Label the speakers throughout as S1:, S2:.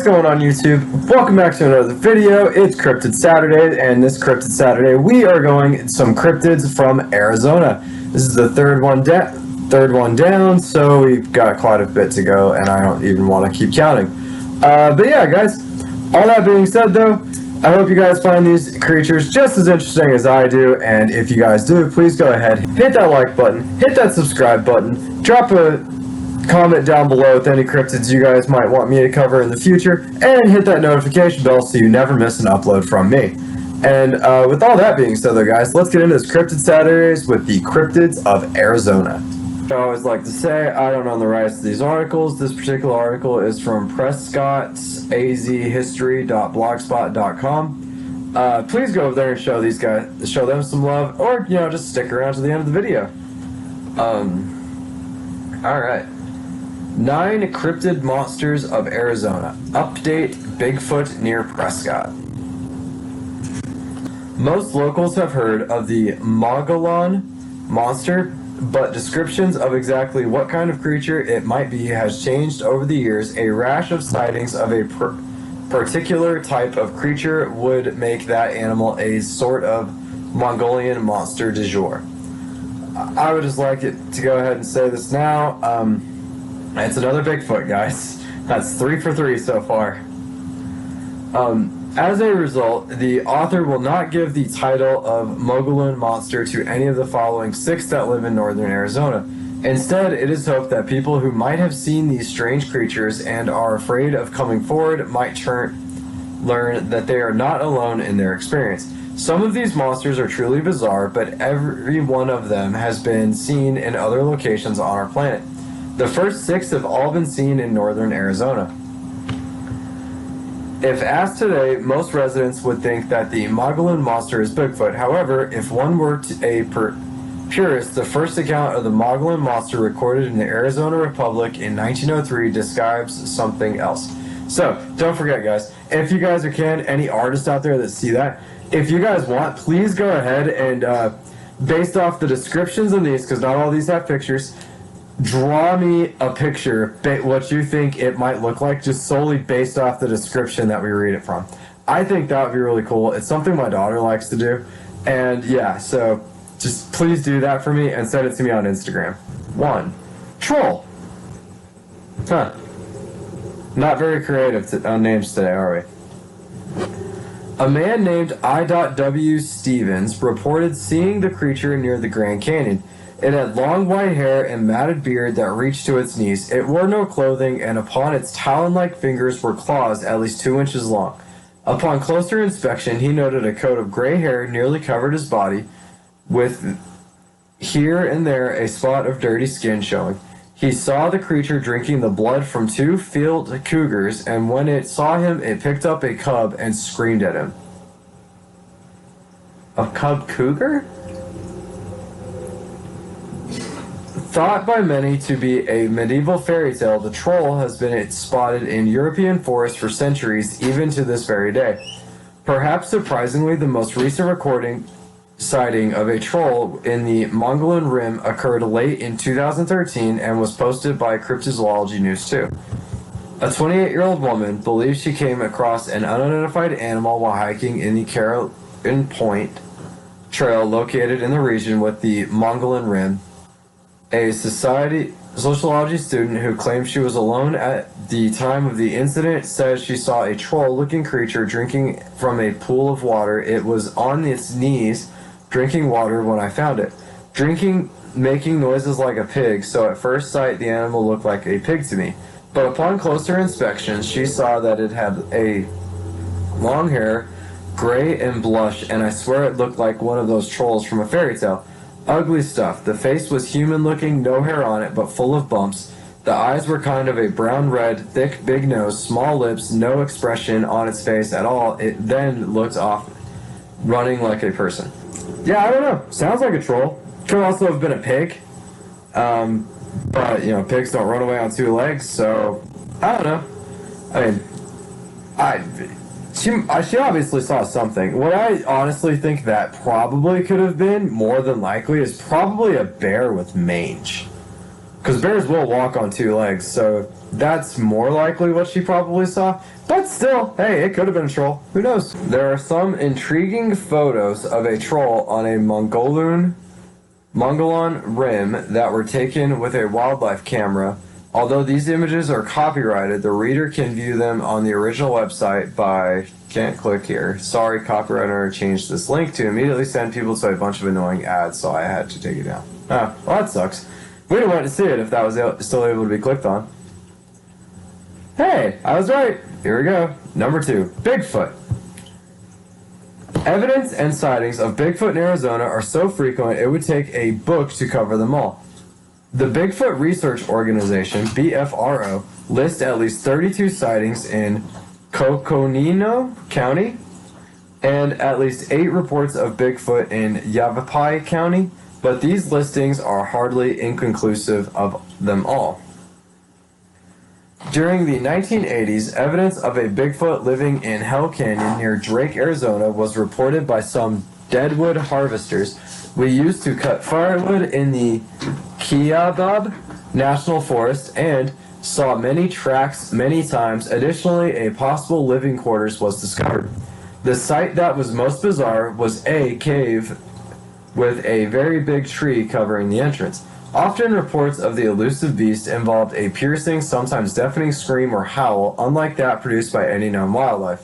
S1: going on YouTube? Welcome back to another video. It's Cryptid Saturday, and this Cryptid Saturday we are going some cryptids from Arizona. This is the third one down, so we've got quite a bit to go, and I don't even want to keep counting. But yeah, guys, all that being said though, I hope you guys find these creatures just as interesting as I do, and if you guys do, please go ahead, hit that like button, hit that subscribe button, drop a comment down below with any cryptids you guys might want me to cover in the future, and hit that notification bell so you never miss an upload from me. And with all that being said though, guys, let's get into this Cryptid Saturdays with the Cryptids of Arizona. I always like to say, I don't own the rights to these articles. This particular article is from Prescott's azhistory.blogspot.com. Please go over there and show these guys, show them some love, or, you know, just stick around to the end of the video. Alright. 9 cryptid monsters of Arizona. Update: Bigfoot near Prescott. Most locals have heard of the Mogollon monster, but descriptions of exactly what kind of creature it might be has changed over the years. A rash of sightings of a particular type of creature would make that animal a sort of Mongolian monster du jour. I would just like it to go ahead and say this now. It's another Bigfoot, guys. That's 3 for 3 so far. As a result, the author will not give the title of Mogollon monster to any of the following 6 that live in northern Arizona. Instead, it is hoped that people who might have seen these strange creatures and are afraid of coming forward might learn that they are not alone in their experience. Some of these monsters are truly bizarre, but every one of them has been seen in other locations on our planet. The first 6 have all been seen in northern Arizona. If asked today, most residents would think that the Mogollon monster is Bigfoot. However, if one were a purist, the first account of the Mogollon monster recorded in the Arizona Republic in 1903 describes something else. So, don't forget, guys, if you guys can, any artists out there that see that, if you guys want, please go ahead and, based off the descriptions of these, because not all these have pictures, draw me a picture, what you think it might look like, just solely based off the description that we read it from. I think that would be really cool. It's something my daughter likes to do. And yeah, so just please do that for me and send it to me on Instagram. 1. Troll. Huh. Not very creative on names today, are we? A man named I.W. Stevens reported seeing the creature near the Grand Canyon. It had long white hair and matted beard that reached to its knees. It wore no clothing, and upon its talon-like fingers were claws at least 2 inches long. Upon closer inspection, he noted a coat of gray hair nearly covered his body, with here and there a spot of dirty skin showing. He saw the creature drinking the blood from 2 field cougars, and when it saw him, it picked up a cub and screamed at him. A cub cougar? Thought by many to be a medieval fairy tale, the troll has been spotted in European forests for centuries, even to this very day. Perhaps surprisingly, the most recent sighting of a troll in the Mogollon Rim occurred late in 2013 and was posted by Cryptozoology News 2. A 28-year-old woman believes she came across an unidentified animal while hiking in the Carolyn Point Trail located in the region with the Mogollon Rim. A sociology student who claimed she was alone at the time of the incident says she saw a troll-looking creature drinking from a pool of water. It was on its knees drinking water when I found it. Making noises like a pig, so at first sight the animal looked like a pig to me. But upon closer inspection, she saw that it had a long hair, gray and blush, and I swear it looked like one of those trolls from a fairy tale. Ugly stuff. The face was human-looking, no hair on it, but full of bumps. The eyes were kind of a brown-red, thick, big nose, small lips, no expression on its face at all. It then looked off, running like a person. Yeah, I don't know. Sounds like a troll. Could also have been a pig. But, you know, pigs don't run away on 2 legs, so I don't know. I mean, she obviously saw something. What I honestly think that probably could have been, more than likely, is probably a bear with mange. Because bears will walk on 2 legs, so that's more likely what she probably saw. But still, hey, it could have been a troll. Who knows? There are some intriguing photos of a troll on a Mongolian rim that were taken with a wildlife camera. Although these images are copyrighted, the reader can view them on the original website by... Can't click here. Sorry, copyright owner changed this link to immediately send people to a bunch of annoying ads, so I had to take it down. Oh, well, that sucks. We'd have wanted to see it if that was still able to be clicked on. Hey, I was right. Here we go. Number 2, Bigfoot. Evidence and sightings of Bigfoot in Arizona are so frequent it would take a book to cover them all. The Bigfoot Research Organization, BFRO, lists at least 32 sightings in Coconino County and at least 8 reports of Bigfoot in Yavapai County, but these listings are hardly inconclusive of them all. During the 1980s, evidence of a Bigfoot living in Hell Canyon near Drake, Arizona was reported by some deadwood harvesters we used to cut firewood in the Kiabab National Forest and saw many tracks many times. Additionally, a possible living quarters was discovered. The site that was most bizarre was a cave with a very big tree covering the entrance. Often reports of the elusive beast involved a piercing, sometimes deafening scream or howl, unlike that produced by any known wildlife.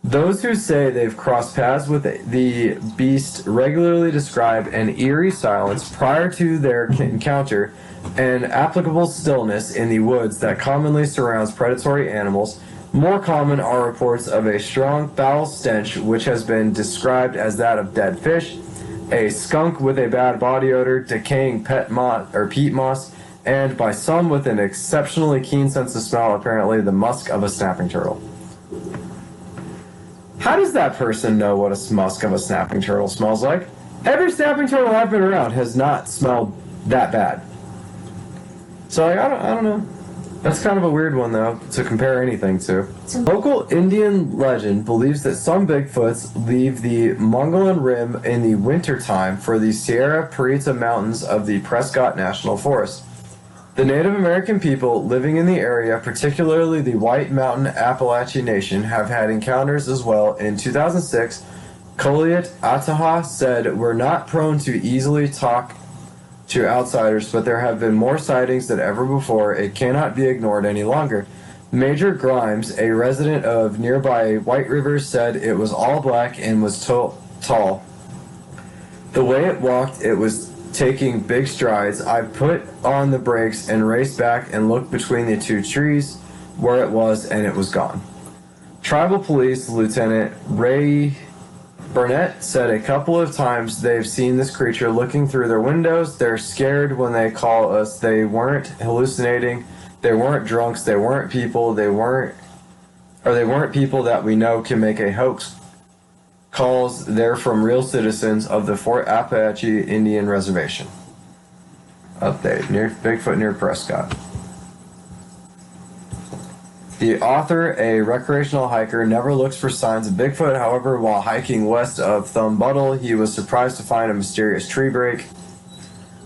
S1: Those who say they've crossed paths with the beast regularly describe an eerie silence prior to their encounter, an applicable stillness in the woods that commonly surrounds predatory animals. More common are reports of a strong foul stench which has been described as that of dead fish, a skunk with a bad body odor, decaying peat moss, and by some with an exceptionally keen sense of smell, apparently the musk of a snapping turtle. How does that person know what a musk of a snapping turtle smells like? Every snapping turtle I've been around has not smelled that bad. So I don't know. That's kind of a weird one, though, to compare anything to. Local Indian legend believes that some Bigfoots leave the Mongolian Rim in the wintertime for the Sierra Prieta Mountains of the Prescott National Forest. The Native American people living in the area, particularly the White Mountain Appalachian Nation, have had encounters as well. In 2006, Koliet Ataha said, "We're not prone to easily talk to outsiders, but there have been more sightings than ever before. It cannot be ignored any longer." Major Grimes, a resident of nearby White River, said it was all black and was tall. The way it walked, it was taking big strides. I put on the brakes and raced back and looked between the 2 trees where it was, and it was gone. Tribal Police Lieutenant Ray Burnett said a couple of times they've seen this creature looking through their windows. They're scared when they call us. They weren't hallucinating. They weren't drunks. They weren't people. They weren't people that we know can make a hoax. Calls. They're from real citizens of the Fort Apache Indian Reservation. Update. Near Bigfoot near Prescott. The author, a recreational hiker, never looks for signs of Bigfoot. However, while hiking west of Thumbbuttle, he was surprised to find a mysterious tree break.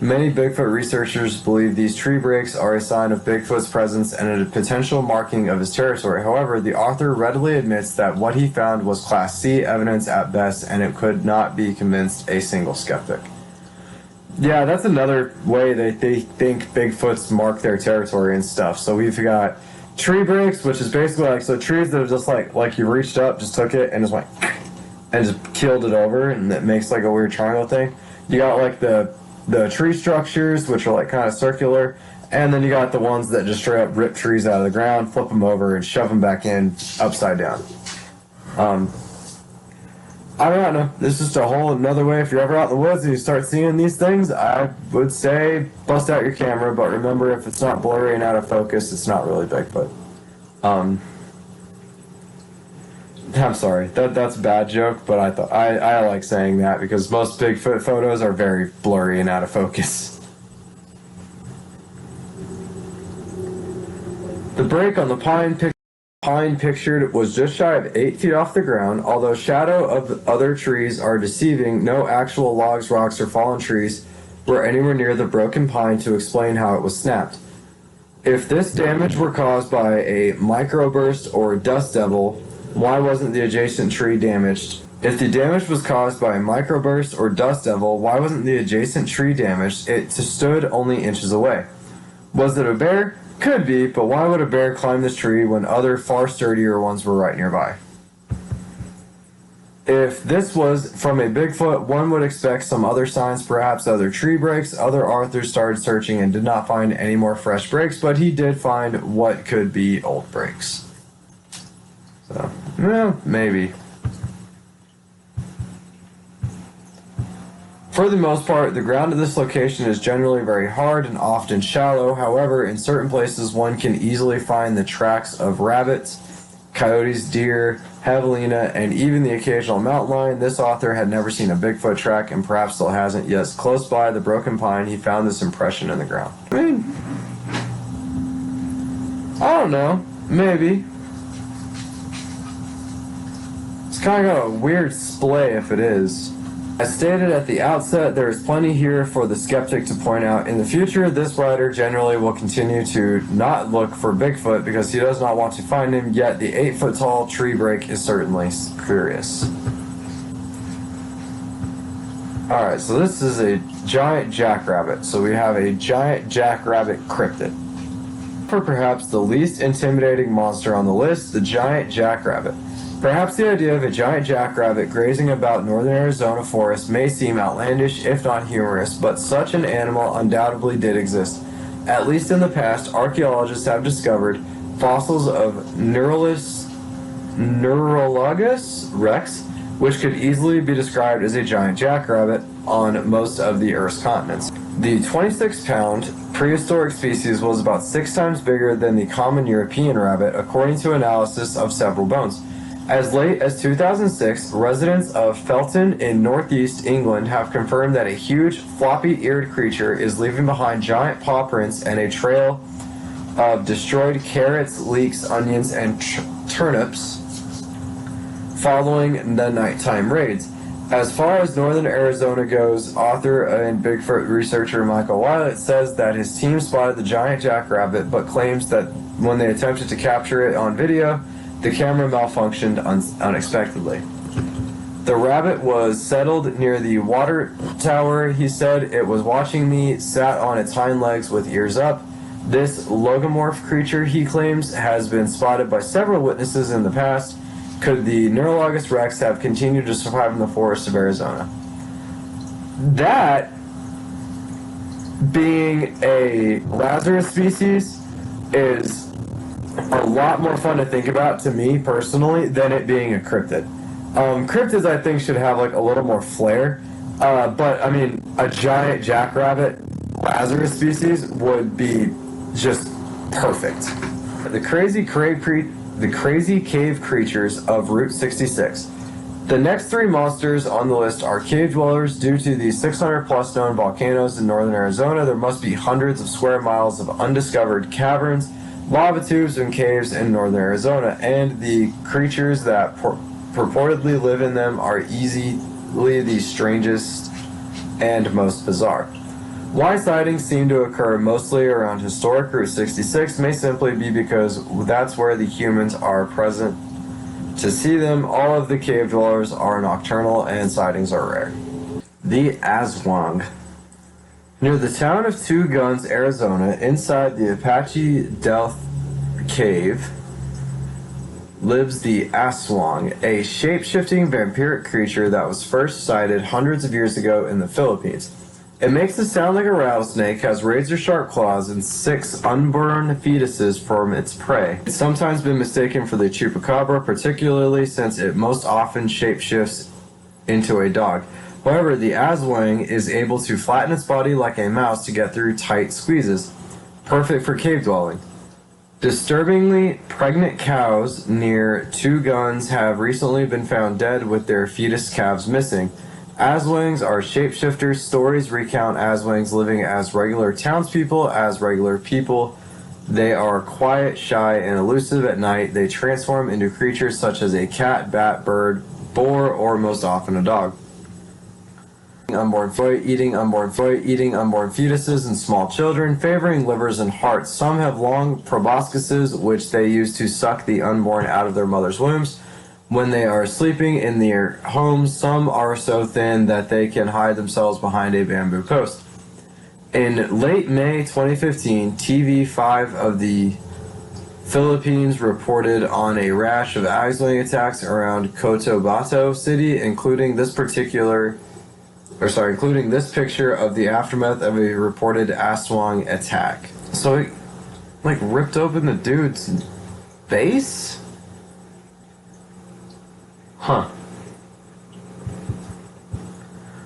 S1: Many Bigfoot researchers believe these tree breaks are a sign of Bigfoot's presence and a potential marking of his territory. However, the author readily admits that what he found was Class C evidence at best, and it could not be convinced a single skeptic. Yeah, that's another way they think Bigfoots mark their territory and stuff. So we've got tree breaks, which is basically like, so trees that are just like you reached up, just took it and just went and just killed it over, and it makes like a weird triangle thing. You got like the tree structures, which are like kind of circular, and then you got the ones that just straight up rip trees out of the ground, flip them over, and shove them back in upside down. I don't know. This is just a whole another way. If you're ever out in the woods and you start seeing these things, I would say bust out your camera, but remember, if it's not blurry and out of focus, it's not really Bigfoot. I'm sorry. That's a bad joke, but I like saying that because most Bigfoot photos are very blurry and out of focus. The break on the pine pictured was just shy of 8 feet off the ground. Although shadow of other trees are deceiving, no actual logs, rocks, or fallen trees were anywhere near the broken pine to explain how it was snapped. If this damage were caused by a microburst or dust devil, why wasn't the adjacent tree damaged? If the damage was caused by a microburst or dust devil, why wasn't the adjacent tree damaged? It stood only inches away. Was it a bear? Could be, but why would a bear climb this tree when other far sturdier ones were right nearby? If this was from a Bigfoot, one would expect some other signs, perhaps other tree breaks. Other authors started searching and did not find any more fresh breaks, but he did find what could be old breaks. So, well, maybe. For the most part, the ground at this location is generally very hard and often shallow. However, in certain places, one can easily find the tracks of rabbits, coyotes, deer, javelina, and even the occasional mountain lion. This author had never seen a Bigfoot track and perhaps still hasn't. Yes, close by the broken pine, he found this impression in the ground. I mean, I don't know. Maybe. It's kind of got a weird splay if it is. As stated at the outset, there is plenty here for the skeptic to point out. In the future, this writer generally will continue to not look for Bigfoot because he does not want to find him, yet the 8-foot-tall tree break is certainly curious. Alright, so this is a giant jackrabbit. So we have a giant jackrabbit cryptid. For perhaps the least intimidating monster on the list, the giant jackrabbit. Perhaps the idea of a giant jackrabbit grazing about northern Arizona forest may seem outlandish, if not humorous, but such an animal undoubtedly did exist. At least in the past, archaeologists have discovered fossils of Neurologus rex, which could easily be described as a giant jackrabbit on most of the Earth's continents. The 26-pound prehistoric species was about 6 times bigger than the common European rabbit, according to analysis of several bones. As late as 2006, residents of Felton in northeast England have confirmed that a huge, floppy-eared creature is leaving behind giant paw prints and a trail of destroyed carrots, leeks, onions, and turnips following the nighttime raids. As far as northern Arizona goes, author and Bigfoot researcher Michael Wylett says that his team spotted the giant jackrabbit, but claims that when they attempted to capture it on video, the camera malfunctioned unexpectedly. The rabbit was settled near the water tower. He said it was watching me, sat on its hind legs with ears up. This logomorph creature, he claims, has been spotted by several witnesses in the past. Could the Neurologus rex have continued to survive in the forests of Arizona? That being a Lazarus species is a lot more fun to think about, to me personally, than it being a cryptid. Cryptids, I think, should have like a little more flair, but I mean, a giant jackrabbit Lazarus species would be just perfect. The crazy cave creatures of Route 66. The next 3 monsters on the list are cave dwellers. Due to the 600 plus known volcanoes in northern Arizona, there must be hundreds of square miles of undiscovered caverns, lava tubes, and caves in northern Arizona, and the creatures that purportedly live in them are easily the strangest and most bizarre. Why sightings seem to occur mostly around historic Route 66 may simply be because that's where the humans are present to see them. All of the cave dwellers are nocturnal and sightings are rare. The Aslong. Near the town of Two Guns, Arizona, inside the Apache Delta Cave, lives the Aslong, a shape-shifting vampiric creature that was first sighted hundreds of years ago in the Philippines. It makes it sound like a rattlesnake, has razor-sharp claws, and 6 unborn fetuses from its prey. It's sometimes been mistaken for the chupacabra, particularly since it most often shapeshifts into a dog. However, the Aslong is able to flatten its body like a mouse to get through tight squeezes, perfect for cave dwelling. Disturbingly, pregnant cows near Two Guns have recently been found dead with their fetus calves missing. Aslongs are shapeshifters. Stories recount Aslongs living as regular townspeople, as regular people. They are quiet, shy, and elusive at night. They transform into creatures such as a cat, bat, bird, boar, or most often a dog. eating unborn fetuses and small children, favoring livers and hearts. Some have long proboscises, which they use to suck the unborn out of their mother's wombs when they are sleeping in their homes. Some are so thin that they can hide themselves behind a bamboo post. In late May 2015, TV5 of the Philippines reported on a rash of Aslong attacks around Cotabato City, including this picture of the aftermath of a reported Aslong attack. So it, like, ripped open the dude's face? Huh.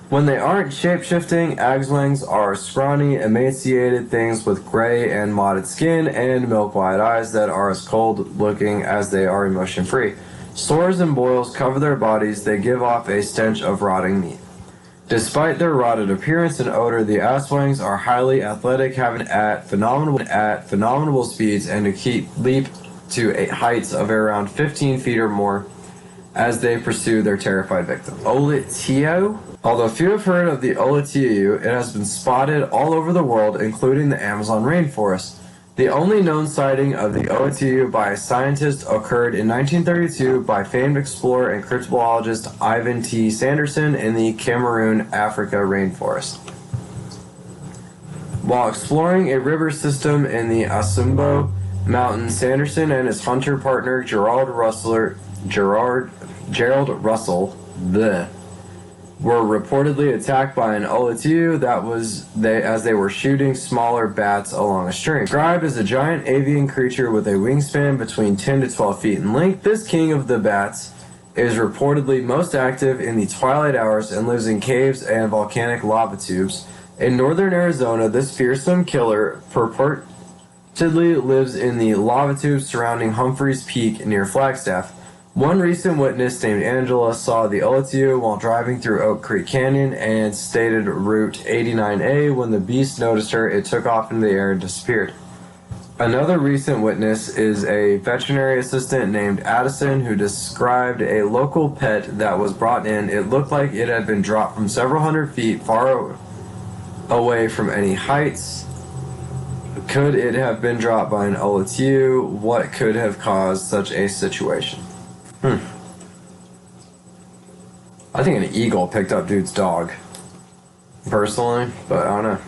S1: When they aren't shape-shifting, Aslongs are scrawny, emaciated things with gray and mottled skin and milk-white eyes that are as cold-looking as they are emotion-free. Sores and boils cover their bodies. They give off a stench of rotting meat. Despite their rotted appearance and odor, the Aslongs are highly athletic, having at phenomenal speeds, and to leap to heights of around 15 feet or more as they pursue their terrified victim. Oletio? Although few have heard of the Oletio, it has been spotted all over the world, including the Amazon rainforest. The only known sighting of the Oletio by a scientist occurred in 1932 by famed explorer and cryptozoologist Ivan T. Sanderson in the Cameroon, Africa rainforest. While exploring a river system in the Asumbo Mountains, Sanderson and his hunter partner Gerald Russell were reportedly attacked by an Oletio as they were shooting smaller bats along a stream. Described as a giant avian creature with a wingspan between 10 to 12 feet in length, this king of the bats is reportedly most active in the twilight hours and lives in caves and volcanic lava tubes. In northern Arizona, this fearsome killer purportedly lives in the lava tubes surrounding Humphreys Peak near Flagstaff. One recent witness named Angela saw the Oletio while driving through Oak Creek Canyon and stated Route 89A. When the beast noticed her, it took off into the air and disappeared. Another recent witness is a veterinary assistant named Addison who described a local pet that was brought in. It looked like it had been dropped from several hundred feet far away from any heights. Could it have been dropped by an Oletio? What could have caused such a situation? I think an eagle picked up dude's dog. Personally, but I don't know.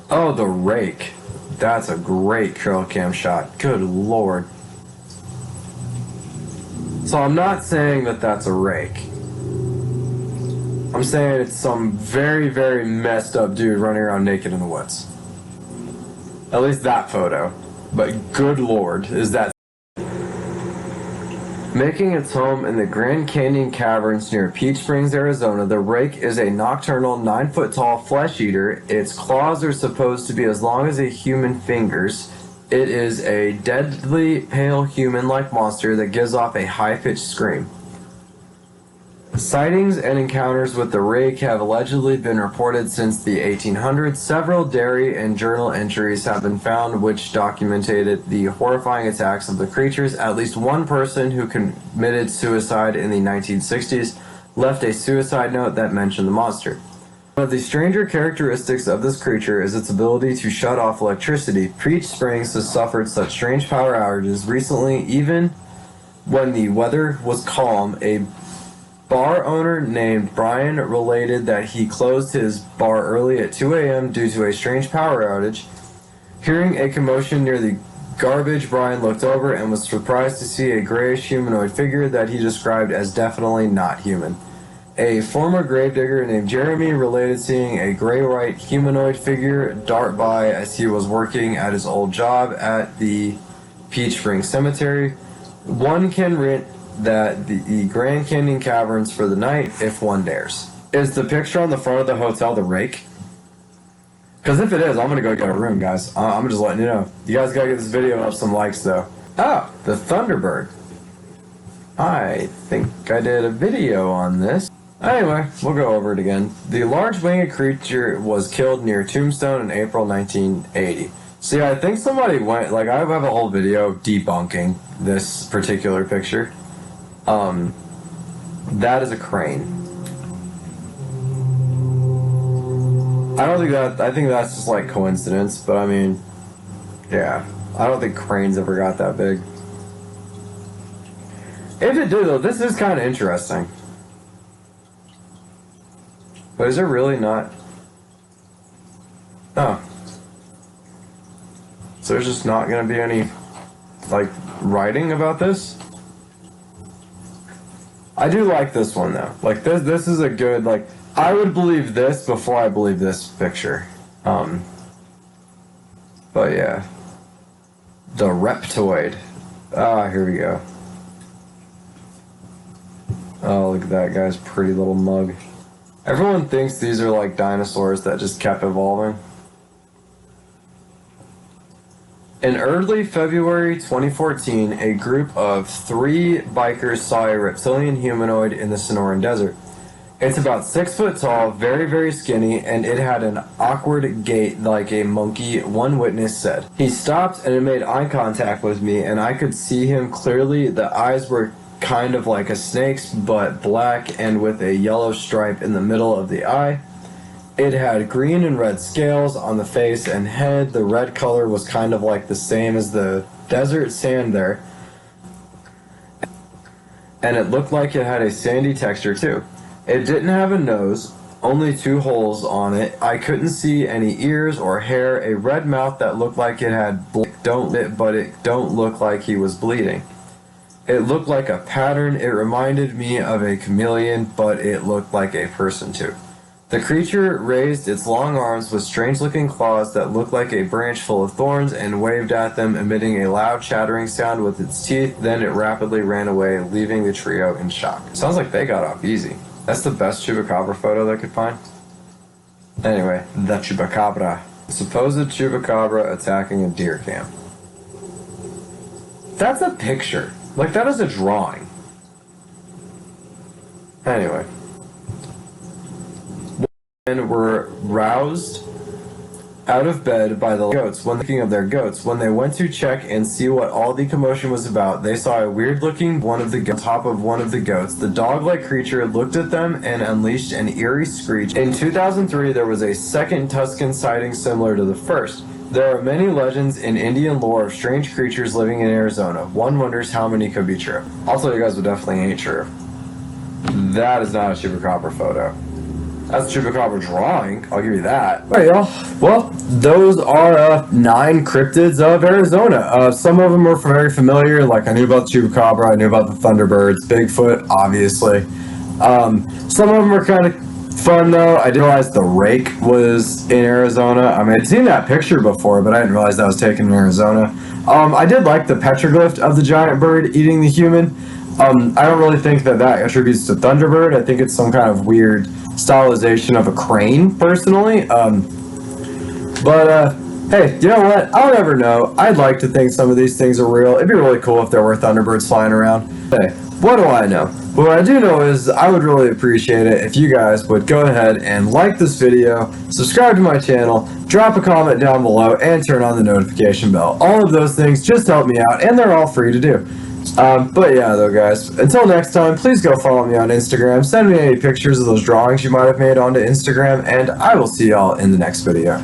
S1: Oh, the rake. That's a great trail cam shot. Good lord. So I'm not saying that that's a rake. I'm saying it's some very, very messed up dude running around naked in the woods. At least that photo. But good lord, is that... Making its home in the Grand Canyon caverns near Peach Springs, Arizona, the rake is a nocturnal, 9-foot-tall flesh eater. Its claws are supposed to be as long as a human's fingers. It is a deadly, pale, human-like monster that gives off a high-pitched scream. Sightings and encounters with the rake have allegedly been reported since the 1800s. Several diary and journal entries have been found which documented the horrifying attacks of the creatures. At least one person who committed suicide in the 1960s left a suicide note that mentioned the monster. One of the stranger characteristics of this creature is its ability to shut off electricity. Peach Springs has suffered such strange power outages recently. Even when the weather was calm, a bar owner named Brian related that he closed his bar early at 2 a.m. due to a strange power outage. Hearing a commotion near the garbage, Brian looked over and was surprised to see a grayish humanoid figure that he described as definitely not human. A former gravedigger named Jeremy related seeing a gray-white humanoid figure dart by as he was working at his old job at the Peach Springs Cemetery. One can rent that the Grand Canyon Caverns for the night if one dares. Is the picture on the front of the hotel the rake? Because if it is, I'm going to go get a room, guys. I'm just letting you know. You guys got to get this video up some likes, though. Oh, the Thunderbird. I think I did a video on this. Anyway, we'll go over it again. The large winged creature was killed near Tombstone in April 1980. See, I think somebody went, like, I have a whole video debunking this particular picture. That is a crane. I think that's just like coincidence, but I mean, yeah. I don't think cranes ever got that big. If it did though, this is kind of interesting. But is there really not? Oh. So there's just not gonna be any, like, writing about this? I do like this one though. Like this is a good, like, I would believe this before I believe this picture. But yeah. The Reptoid. Ah, here we go. Oh, look at that guy's pretty little mug. Everyone thinks these are like dinosaurs that just kept evolving. In early February 2014, a group of 3 bikers saw a reptilian humanoid in the Sonoran Desert. It's about 6 foot tall, very, very skinny, and it had an awkward gait like a monkey, one witness said. He stopped and it made eye contact with me, and I could see him clearly. The eyes were kind of like a snake's, but black and with a yellow stripe in the middle of the eye. It had green and red scales on the face and head. The red color was kind of like the same as the desert sand there. And it looked like it had a sandy texture too. It didn't have a nose, only 2 holes on it. I couldn't see any ears or hair. A red mouth that looked like it had but it don't look like he was bleeding. It looked like a pattern. It reminded me of a chameleon, but it looked like a person too. The creature raised its long arms with strange-looking claws that looked like a branch full of thorns and waved at them, emitting a loud chattering sound with its teeth. Then it rapidly ran away, leaving the trio in shock. Sounds like they got off easy. That's the best chupacabra photo they could find. Anyway, the chupacabra. Supposed chupacabra attacking a deer camp. That's a picture. Like, that is a drawing. Anyway. Men were roused out of bed by the goats. When thinking of their goats, when they went to check and see what all the commotion was about, they saw a weird-looking one of the goats on top of one of the goats. The dog-like creature looked at them and unleashed an eerie screech. In 2003, there was a second Tuscan sighting similar to the first. There are many legends in Indian lore of strange creatures living in Arizona. One wonders how many could be true. Also, you guys would definitely ain't true. That is not a chupacabra photo. That's a chupacabra drawing, I'll give you that. Alright, y'all. Well, those are 9 cryptids of Arizona. Some of them are very familiar, like I knew about the chupacabra, I knew about the Thunderbirds, Bigfoot, obviously. Some of them are kind of fun though. I didn't realize the rake was in Arizona. I mean, I'd seen that picture before, but I didn't realize that was taken in Arizona. I did like the petroglyph of the giant bird eating the human. I don't really think that attributes to Thunderbird. I think it's some kind of weird stylization of a crane, personally. Hey, you know what? I'll never know. I'd like to think some of these things are real. It'd be really cool if there were Thunderbirds flying around. Hey, what do I know? But what I do know is I would really appreciate it if you guys would go ahead and like this video, subscribe to my channel, drop a comment down below, and turn on the notification bell. All of those things just help me out, and they're all free to do. But yeah, though, guys, until next time, please go follow me on Instagram. Send me any pictures of those drawings you might have made onto Instagram, and I will see y'all in the next video.